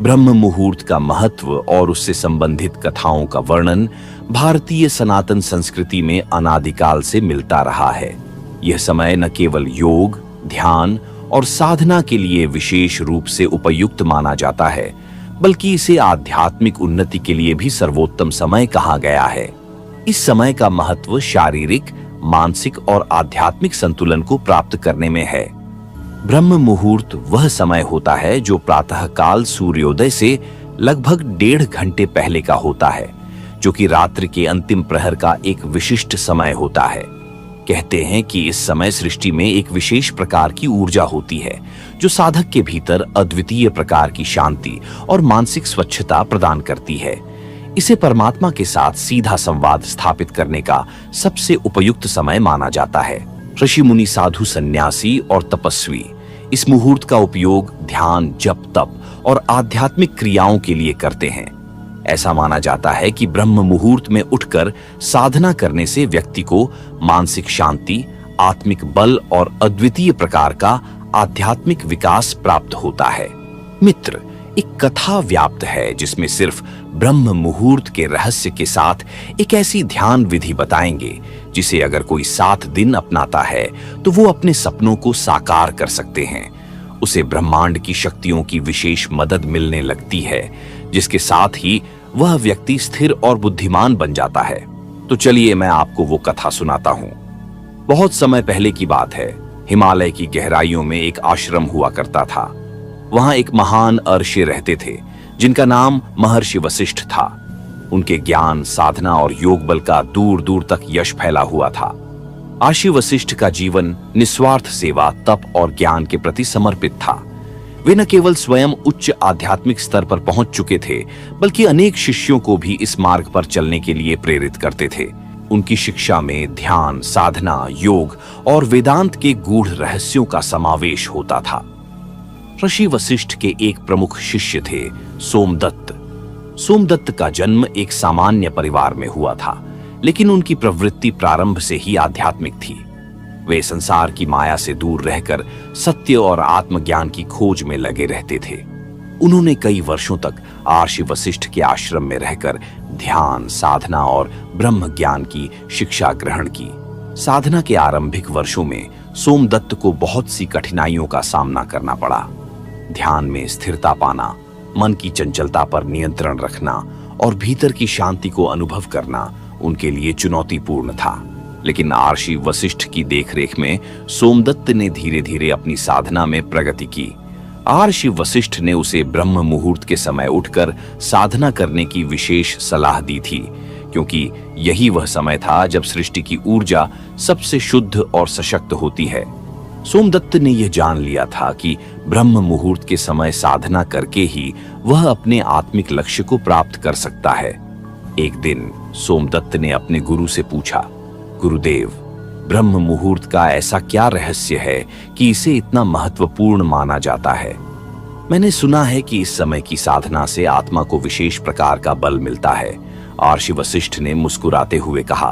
ब्रह्म मुहूर्त का महत्व और उससे संबंधित कथाओं का वर्णन भारतीय सनातन संस्कृति में अनादिकाल से मिलता रहा है। यह समय न केवल योग, ध्यान और साधना के लिए विशेष रूप से उपयुक्त माना जाता है, बल्कि इसे आध्यात्मिक उन्नति के लिए भी सर्वोत्तम समय कहा गया है। इस समय का महत्व शारीरिक, मानसिक और आध्यात्मिक संतुलन को प्राप्त करने में है। ब्रह्म मुहूर्त वह समय होता है जो प्रातःकाल सूर्योदय से लगभग 1.5 घंटे पहले का होता है, जो कि रात्रि के अंतिम प्रहर का एक विशिष्ट समय होता है। कहते हैं कि इस समय सृष्टि में एक विशेष प्रकार की ऊर्जा होती है जो साधक के भीतर अद्वितीय प्रकार की शांति और मानसिक स्वच्छता प्रदान करती है। इसे परमात्मा के साथ सीधा संवाद स्थापित करने का सबसे उपयुक्त समय माना जाता है। ऋषि मुनि, साधु, सन्यासी और तपस्वी इस मुहूर्त का उपयोग ध्यान, जप, तप और आध्यात्मिक क्रियाओं के लिए करते हैं। ऐसा माना जाता है कि ब्रह्म मुहूर्त में उठकर साधना करने से व्यक्ति को मानसिक शांति, आत्मिक बल और अद्वितीय प्रकार का आध्यात्मिक विकास प्राप्त होता है। मित्र, एक कथा व्याप्त है जिसमें सिर्फ ब्रह्म मुहूर्त के रहस्य के साथ एक ऐसी ध्यान विधि बताएंगे जिसे अगर कोई 7 दिन अपनाता है तो वो अपने सपनों को साकार कर सकते हैं। उसे ब्रह्मांड की शक्तियों की विशेष मदद मिलने लगती है, जिसके साथ ही वह व्यक्ति स्थिर और बुद्धिमान बन जाता है। तो चलिए मैं आपको वो कथा सुनाता हूँ। बहुत समय पहले की बात है। हिमालय की गहराइयों में एक आश्रम हुआ करता था। वहां एक महान अर्षि रहते थे जिनका नाम महर्षि वशिष्ठ था। उनके ज्ञान, साधना और योग बल का दूर दूर तक यश फैला हुआ था। आशी वशिष्ठ का जीवन निस्वार्थ सेवा, तप और ज्ञान के प्रति समर्पित था। वे न केवल स्वयं उच्च आध्यात्मिक स्तर पर पहुंच चुके थे, बल्कि अनेक शिष्यों को भी इस मार्ग पर चलने के लिए प्रेरित करते थे। उनकी शिक्षा में ध्यान, साधना, योग और वेदांत के गूढ़ रहस्यों का समावेश होता था। ऋषि वशिष्ठ के एक प्रमुख शिष्य थे सोमदत्त। सोमदत्त का जन्म एक सामान्य परिवार में हुआ था, लेकिन उनकी प्रवृत्ति प्रारंभ से ही आध्यात्मिक थी। वे संसार की माया से दूर रहकर सत्य और आत्मज्ञान की खोज में लगे रहते थे। उन्होंने कई वर्षों तक आर्षि वशिष्ठ के आश्रम में रहकर ध्यान, साधना और ब्रह्म ज्ञान की शिक्षा ग्रहण की। साधना के आरंभिक वर्षों में सोमदत्त को बहुत सी कठिनाइयों का सामना करना पड़ा। ध्यान में स्थिरता पाना, मन की चंचलता पर नियंत्रण रखना और भीतर की शांति को अनुभव करना उनके लिए चुनौतीपूर्ण था। लेकिन आर्षि वशिष्ठ की देखरेख में सोमदत्त ने धीरे धीरे अपनी साधना में प्रगति की। आर्षि वशिष्ठ ने उसे ब्रह्म मुहूर्त के समय उठकर साधना करने की विशेष सलाह दी थी, क्योंकि यही वह समय था जब सृष्टि की ऊर्जा सबसे शुद्ध और सशक्त होती है। सोमदत्त ने यह जान लिया था कि ब्रह्म मुहूर्त के समय साधना करके ही वह अपने आत्मिक लक्ष्य को प्राप्त कर सकता है। एक दिन सोमदत्त ने अपने गुरु से पूछा, गुरुदेव, ब्रह्म मुहूर्त का ऐसा क्या रहस्य है कि इसे इतना महत्वपूर्ण माना जाता है? मैंने सुना है कि इस समय की साधना से आत्मा को विशेष प्रकार का बल मिलता है। आर्षि वशिष्ठ ने मुस्कुराते हुए कहा,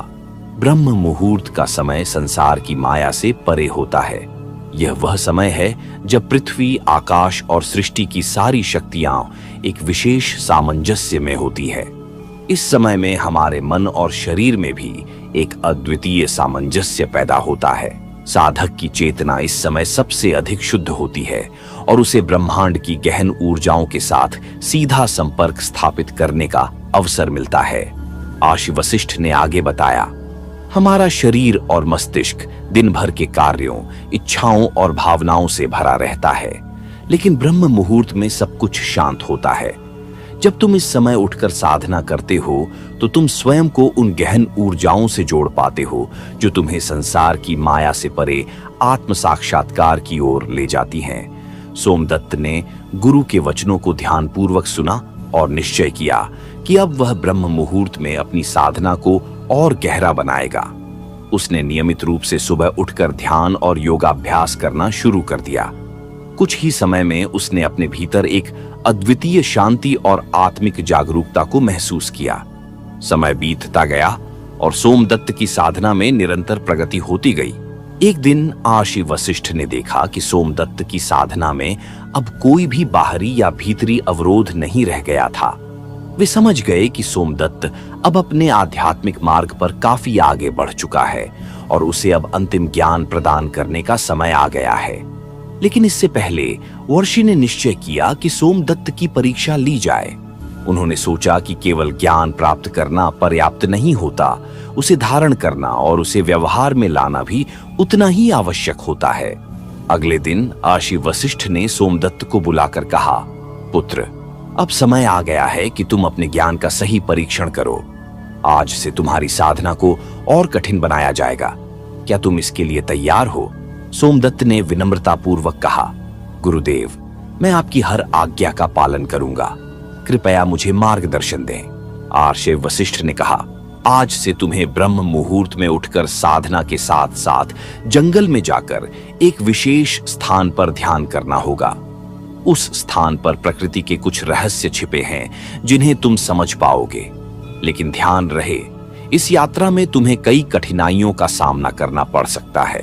ब्रह्म मुहूर्त का समय संसार की माया से परे होता है। यह वह समय है जब पृथ्वी, आकाश और सृष्टि की सारी शक्तियां एक विशेष सामंजस्य में होती है। इस समय में हमारे मन और शरीर में भी एक अद्वितीय सामंजस्य पैदा होता है। साधक की चेतना इस समय सबसे अधिक शुद्ध होती है और उसे ब्रह्मांड की गहन ऊर्जाओं के साथ सीधा संपर्क स्थापित करने का अवसर मिलता है। आर्षि वशिष्ठ ने आगे बताया, हमारा शरीर और मस्तिष्क दिन भर के कार्यों, इच्छाओं और भावनाओं से भरा रहता है, लेकिन ब्रह्म मुहूर्त में सब कुछ शांत होता है। जब तुम इस समय उठकर साधना करते हो तो तुम स्वयं को उन गहन ऊर्जाओं से जोड़ पाते हो जो तुम्हें संसार की माया से परे आत्म साक्षात्कार की ओर ले जाती हैं। सोमदत्त ने गुरु के वचनों को ध्यानपूर्वक सुना और निश्चय किया कि अब वह ब्रह्म मुहूर्त में अपनी साधना को और गहरा बनाएगा। उसने नियमित रूप से सुबह उठकर ध्यान और योगाभ्यास करना शुरू कर दिया। कुछ ही समय में उसने अपने भीतर एक अद्वितीय शांति और आत्मिक जागरूकता को महसूस किया। समय बीतता गया और सोमदत्त की साधना में निरंतर प्रगति होती गई। एक दिन आशी वशिष्ठ ने देखा कि सोमदत्त की साधना में अब कोई भी बाहरी या भीतरी अवरोध नहीं रह गया था। वे समझ गए कि सोमदत्त अब अपने आध्यात्मिक मार्ग पर काफी आगे बढ़ चुका है और उसे अब अंतिम ज्ञान प्रदान करने का समय आ गया है। लेकिन इससे पहले वर्षि ने निश्चय किया कि सोमदत्त की परीक्षा ली जाए। उन्होंने सोचा कि केवल ज्ञान प्राप्त करना पर्याप्त नहीं होता, उसे धारण करना और उसे व्यवहार में लाना भी उतना ही आवश्यक होता है। अगले दिन आशी वशिष्ठ ने सोमदत्त को बुलाकर कहा, पुत्र, अब समय आ गया है कि तुम अपने ज्ञान का सही परीक्षण करो। आज से तुम्हारी साधना को और कठिन बनाया जाएगा। क्या तुम इसके लिए तैयार हो? सोमदत्त ने विनम्रतापूर्वक कहा, गुरुदेव, मैं आपकी हर आज्ञा का पालन करूंगा। कृपया मुझे मार्गदर्शन दें। आर्षे वशिष्ठ ने कहा, आज से तुम्हें ब्रह्म मुहूर्त में उठकर साधना के साथ साथ जंगल में जाकर एक विशेष स्थान पर ध्यान करना होगा। उस स्थान पर प्रकृति के कुछ रहस्य छिपे हैं जिन्हें तुम समझ पाओगे। लेकिन ध्यान रहे, इस यात्रा में तुम्हें कई कठिनाइयों का सामना करना पड़ सकता है।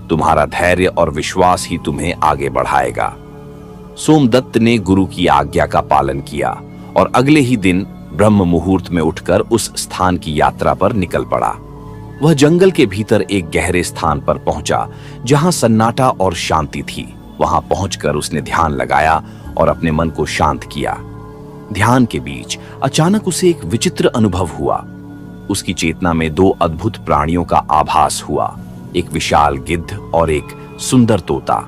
तुम्हारा धैर्य और विश्वास ही तुम्हें आगे बढ़ाएगा। सोमदत्त ने गुरु की आज्ञा का पालन किया और अगले ही दिन ब्रह्म मुहूर्त में उठकर उस स्थान की यात्रा पर निकल पड़ा। वह जंगल के भीतर एक गहरे स्थान पर पहुंचा जहां सन्नाटा और शांति थी। वहां पहुंचकर उसने ध्यान लगाया और अपने मन को शांत किया। ध्यान के बीच अचानक उसे एक विचित्र अनुभव हुआ। उसकी चेतना में दो अद्भुत प्राणियों का आभास हुआ, एक विशाल गिद्ध और एक सुंदर तोता।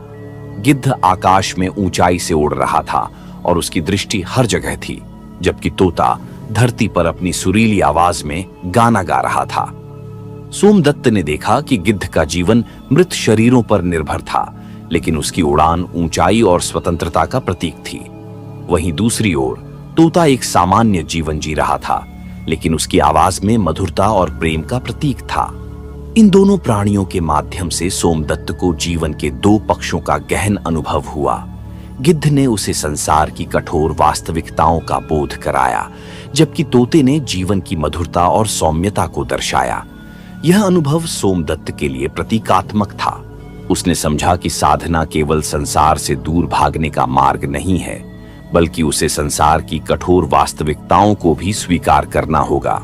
गिद्ध आकाश में ऊंचाई से उड़ रहा था और उसकी दृष्टि हर जगह थी, जबकि तोता धरती पर अपनी सुरीली आवाज में गाना गा रहा था। सोमदत्त ने देखा कि गिद्ध का जीवन मृत शरीरों पर निर्भर था, लेकिन उसकी उड़ान ऊंचाई और स्वतंत्रता का प्रतीक थी। वहीं दूसरी ओर तोता एक सामान्य जीवन जी रहा था, लेकिन उसकी आवाज में मधुरता और प्रेम का प्रतीक था। इन दोनों प्राणियों के माध्यम से सोमदत्त को जीवन के दो पक्षों का गहन अनुभव हुआ। गिद्ध ने उसे संसार की कठोर वास्तविकताओं का बोध कराया, जबकि तोते ने जीवन की मधुरता और सौम्यता को दर्शाया। यह अनुभव सोमदत्त के लिए प्रतीकात्मक था। उसने समझा कि साधना केवल संसार से दूर भागने का मार्ग नहीं है, बल्कि उसे संसार की कठोर वास्तविकताओं को भी स्वीकार करना होगा।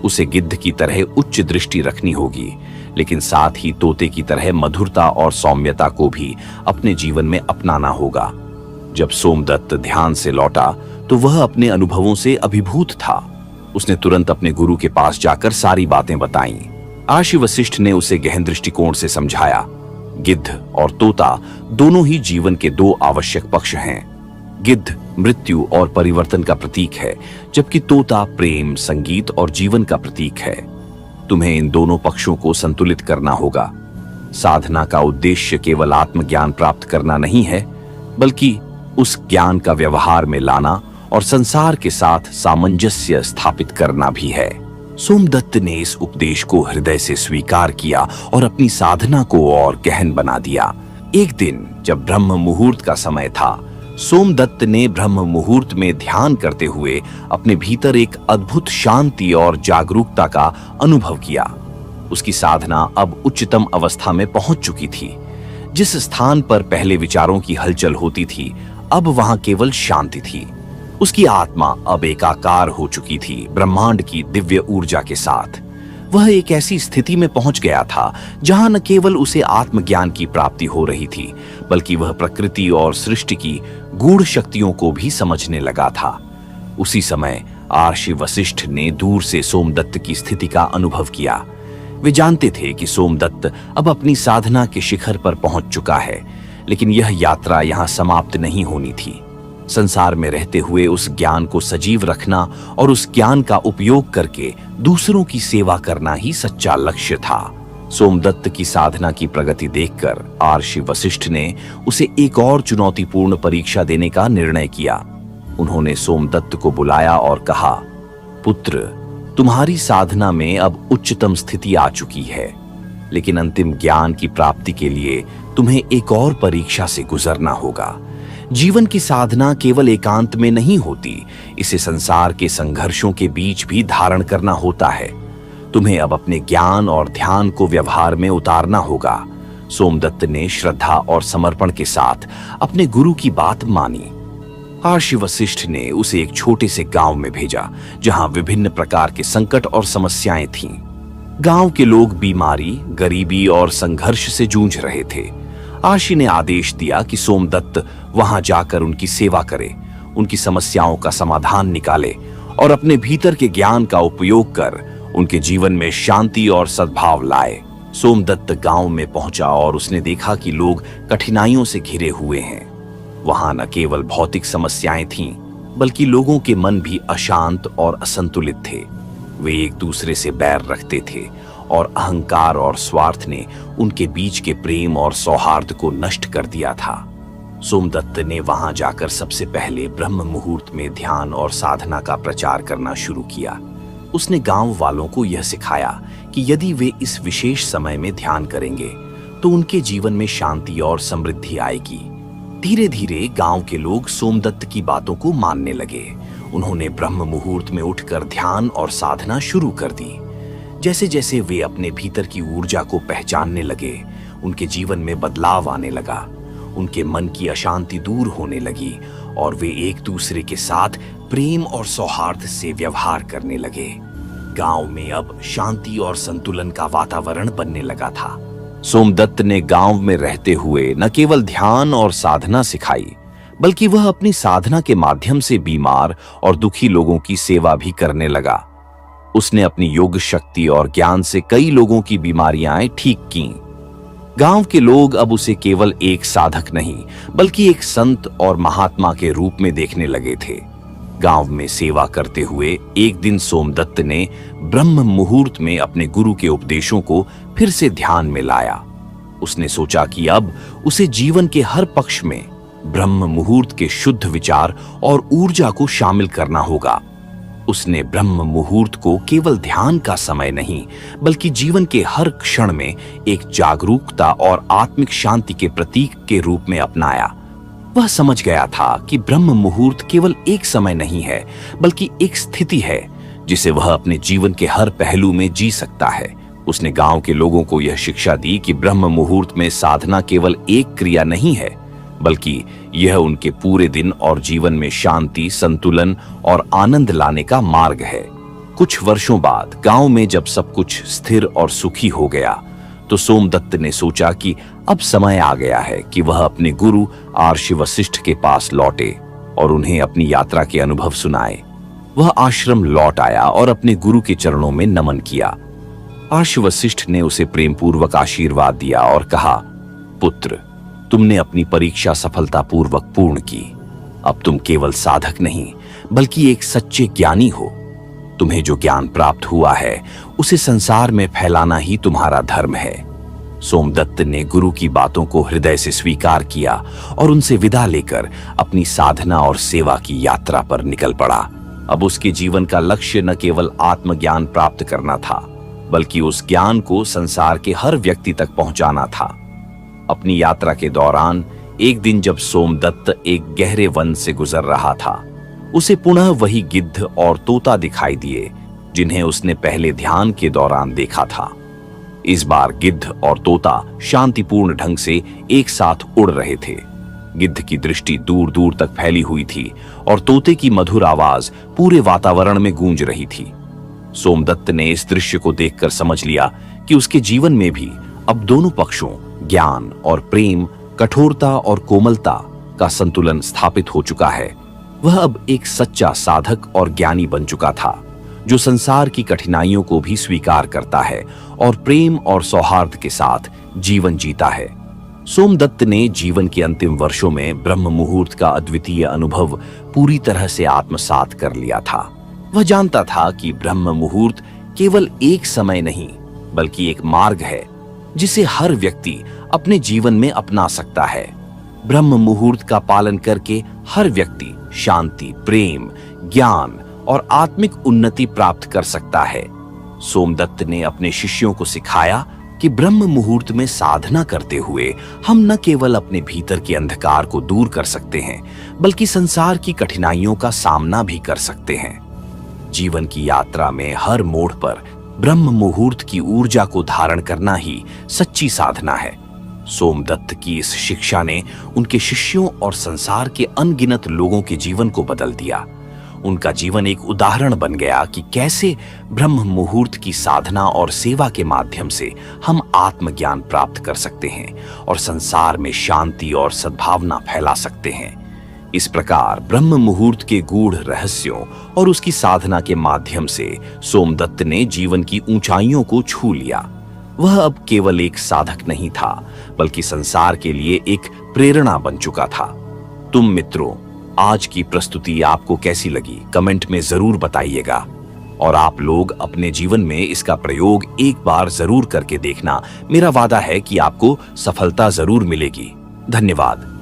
उसे गिद्ध की तरह उच्च दृष्टि रखनी होगी, लेकिन साथ ही तोते की तरह मधुरता और सौम्यता को भी अपने जीवन में अपनाना होगा। जब सोमदत्त ध्यान से लौटा तो वह अपने अनुभवों से अभिभूत था। उसने तुरंत अपने गुरु के पास जाकर सारी बातें बताईं। आशी वशिष्ठ ने उसे गहन दृष्टिकोण से समझाया। गिद्ध और तोता दोनों ही जीवन के दो आवश्यक पक्ष हैं। गिद्ध मृत्यु और परिवर्तन का प्रतीक है, जबकि तोता प्रेम, संगीत और जीवन का प्रतीक है। तुम्हें इन दोनों पक्षों को संतुलित करना होगा। साधना का उद्देश्य केवल आत्मज्ञान प्राप्त करना नहीं है, बल्कि उस ज्ञान का व्यवहार में लाना और संसार के साथ सामंजस्य स्थापित करना भी है। सोमदत्त ने इस उपदेश को हृदय से स्वीकार किया और अपनी साधना को और गहन बना दिया। एक दिन जब ब्रह्म मुहूर्त का समय था, सोमदत्त ने ब्रह्म मुहूर्त में ध्यान करते हुए अपने भीतर एक अद्भुत शांति और जागरूकता का अनुभव किया। उसकी साधना अब उच्चतम अवस्था में पहुंच चुकी थी। जिस स्थान पर पहले विचारों की हलचल होती थी, अब वहां केवल शांति थी। उसकी आत्मा अब एकाकार हो चुकी थी, ब्रह्मांड की दिव्य ऊर्जा के साथ। वह एक ऐसी स्थिति में पहुंच गया था जहां न केवल उसे आत्मज्ञान की प्राप्ति हो रही थी, बल्कि वह प्रकृति और सृष्टि की गूढ़ शक्तियों को भी समझने लगा था। उसी समय आर्षि वशिष्ठ ने दूर से सोमदत्त की स्थिति का अनुभव किया। वे जानते थे कि सोमदत्त अब अपनी साधना के शिखर पर पहुंच चुका है, लेकिन यह यात्रा यहां समाप्त नहीं होनी थी। संसार में रहते हुए उस ज्ञान को सजीव रखना और उस ज्ञान का उपयोग करके दूसरों की सेवा करना ही सच्चा लक्ष्य था। सोमदत्त की साधना की प्रगति देखकर आर्षि वशिष्ठ ने उसे एक और चुनौतीपूर्ण परीक्षा देने का निर्णय किया। उन्होंने सोमदत्त को बुलाया और कहा, पुत्र, तुम्हारी साधना में अब उच्चतम स्थिति आ चुकी है, लेकिन अंतिम ज्ञान की प्राप्ति के लिए तुम्हें एक और परीक्षा से गुजरना होगा। जीवन की साधना केवल एकांत में नहीं होती, इसे संसार के संघर्षों के बीच भी धारण करना होता है। तुम्हें अब अपने ज्ञान और ध्यान को व्यवहार में उतारना होगा। सोमदत्त ने श्रद्धा और समर्पण के साथ अपने गुरु की बात मानी। महर्षि वशिष्ठ ने उसे एक छोटे से गांव में भेजा जहां विभिन्न प्रकार के संकट और समस्याएं थीं। गांव के लोग बीमारी, गरीबी और संघर्ष से जूझ रहे थे। महर्षि ने आदेश दिया कि सोमदत्त वहां जाकर उनकी सेवा करे, उनकी समस्याओं का समाधान निकाले और अपने भीतर के ज्ञान का उपयोग कर उनके जीवन में शांति और सद्भाव लाए। सोमदत्त गांव में पहुंचा और उसने देखा कि लोग कठिनाइयों से घिरे हुए हैं। वहां न केवल भौतिक समस्याएं थीं, बल्कि लोगों के मन भी अशांत और असंतुलित थे। वे एक दूसरे से बैर रखते थे और अहंकार और स्वार्थ ने उनके बीच के प्रेम और सौहार्द को नष्ट कर दिया था। सोमदत्त ने वहां जाकर सबसे पहले ब्रह्म मुहूर्त में ध्यान और साधना का प्रचार करना शुरू किया। उसने गांव वालों को यह सिखाया कि यदि वे इस विशेष समय में ध्यान करेंगे तो उनके जीवन में शांति और समृद्धि आएगी। धीरे धीरे गांव के लोग सोमदत्त की बातों को मानने लगे। उन्होंने ब्रह्म मुहूर्त में उठकर ध्यान और साधना शुरू कर दी। जैसे जैसे वे अपने भीतर की ऊर्जा को पहचानने लगे, उनके जीवन में बदलाव आने लगा। उनके मन की अशांति दूर होने लगी और वे एक दूसरे के साथ प्रेम और सौहार्द से व्यवहार करने लगे। गांव में अब शांति और संतुलन का वातावरण बनने लगा था। सोमदत्त ने गांव में रहते हुए न केवल ध्यान और साधना सिखाई, बल्कि वह अपनी साधना के माध्यम से बीमार और दुखी लोगों की सेवा भी करने लगा। उसने अपनी योग शक्ति और ज्ञान से कई लोगों की बीमारियां ठीक कीं। गांव के लोग अब उसे केवल एक साधक नहीं, बल्कि एक संत और महात्मा के रूप में देखने लगे थे। गांव में सेवा करते हुए एक दिन सोमदत्त ने ब्रह्म मुहूर्त में अपने गुरु के उपदेशों को फिर से ध्यान में लाया। उसने सोचा कि अब उसे जीवन के हर पक्ष में ब्रह्म मुहूर्त के शुद्ध विचार और ऊर्जा को शामिल करना होगा। उसने ब्रह्म मुहूर्त को केवल ध्यान का समय नहीं, बल्कि जीवन के हर क्षण में एक जागरूकता और आत्मिक शांति के प्रतीक के रूप में अपनाया। वह समझ गया था कि ब्रह्म मुहूर्त केवल एक समय नहीं है, बल्कि एक स्थिति है जिसे वह अपने जीवन के हर पहलू में जी सकता है। उसने गांव के लोगों को यह शिक्षा दी कि ब्रह्म मुहूर्त में साधना केवल एक क्रिया नहीं है, बल्कि यह उनके पूरे दिन और जीवन में शांति, संतुलन और आनंद लाने का मार्ग है। कुछ वर्षों बाद गांव में जब सब कुछ स्थिर और सुखी हो गया, तो सोमदत्त ने सोचा कि अब समय आ गया है कि वह अपने गुरु महर्षि वशिष्ठ के पास लौटे और उन्हें अपनी यात्रा के अनुभव सुनाए। वह आश्रम लौट आया और अपने गुरु के चरणों में नमन किया। महर्षि वशिष्ठ ने उसे प्रेम पूर्वक आशीर्वाद दिया और कहा, पुत्र, तुमने अपनी परीक्षा सफलतापूर्वक पूर्ण की। अब तुम केवल साधक नहीं, बल्कि एक सच्चे ज्ञानी हो। तुम्हें जो ज्ञान प्राप्त हुआ है, उसे संसार में फैलाना ही तुम्हारा धर्म है। सोमदत्त ने गुरु की बातों को हृदय से स्वीकार किया और उनसे विदा लेकर अपनी साधना और सेवा की यात्रा पर निकल पड़ा। अब उसके जीवन का लक्ष्य न केवल आत्मज्ञान प्राप्त करना था, बल्कि उस ज्ञान को संसार के हर व्यक्ति तक पहुंचाना था। अपनी यात्रा के दौरान एक दिन जब सोमदत्त एक गहरे वन से गुजर रहा था, उसे पुनः वही गिद्ध और तोता दिखाई दिए जिन्हें उसने पहले ध्यान के दौरान देखा था। इस बार गिद्ध और तोता शांतिपूर्ण ढंग से एक साथ उड़ रहे थे। गिद्ध की दृष्टि दूर दूर तक फैली हुई थी और तोते की मधुर आवाज पूरे वातावरण में गूंज रही थी। सोमदत्त ने इस दृश्य को देखकर समझ लिया कि उसके जीवन में भी अब दोनों पक्षों, ज्ञान और प्रेम, कठोरता और कोमलता का संतुलन स्थापित हो चुका है। वह अब एक सच्चा साधक और ज्ञानी बन चुका था, जो संसार की कठिनाइयों को भी स्वीकार करता है और प्रेम और सौहार्द के साथ जीवन जीता है। सोमदत्त ने जीवन के अंतिम वर्षों में ब्रह्म मुहूर्त का अद्वितीय अनुभव पूरी तरह से आत्मसात कर लिया था। वह जानता था कि ब्रह्म मुहूर्त केवल एक समय नहीं, बल्कि एक मार्ग है जिसे हर व्यक्ति अपने जीवन में अपना सकता है। ब्रह्म मुहूर्त का पालन करके हर व्यक्ति शांति, प्रेम, ज्ञान और आत्मिक उन्नति प्राप्त कर सकता है। सोमदत्त ने अपने शिष्यों को सिखाया कि ब्रह्म मुहूर्त में साधना करते हुए हम न केवल अपने भीतर के अंधकार को दूर कर सकते हैं, बल्कि संसार की कठिनाइयों का सामना भी कर सकते हैं। जीवन की यात्रा में हर मोड़ पर ब्रह्म मुहूर्त की ऊर्जा को धारण करना ही सच्ची साधना है। सोमदत्त की इस शिक्षा ने उनके शिष्यों और संसार के अनगिनत लोगों के जीवन को बदल दिया। उनका जीवन एक उदाहरण बन गया कि कैसे ब्रह्म मुहूर्त की साधना और सेवा के माध्यम से हम आत्मज्ञान प्राप्त कर सकते हैं और संसार में शांति और सद्भावना फैला सकते हैं। इस प्रकार ब्रह्म मुहूर्त के गूढ़ रहस्यों और उसकी साधना के माध्यम से सोमदत्त ने जीवन की ऊंचाइयों को छू लिया। वह अब केवल एक साधक नहीं था, बल्कि संसार के लिए एक प्रेरणा बन चुका था। तुम मित्रों, आज की प्रस्तुति आपको कैसी लगी कमेंट में जरूर बताइएगा, और आप लोग अपने जीवन में इसका प्रयोग एक बार जरूर करके देखना। मेरा वादा है कि आपको सफलता जरूर मिलेगी। धन्यवाद।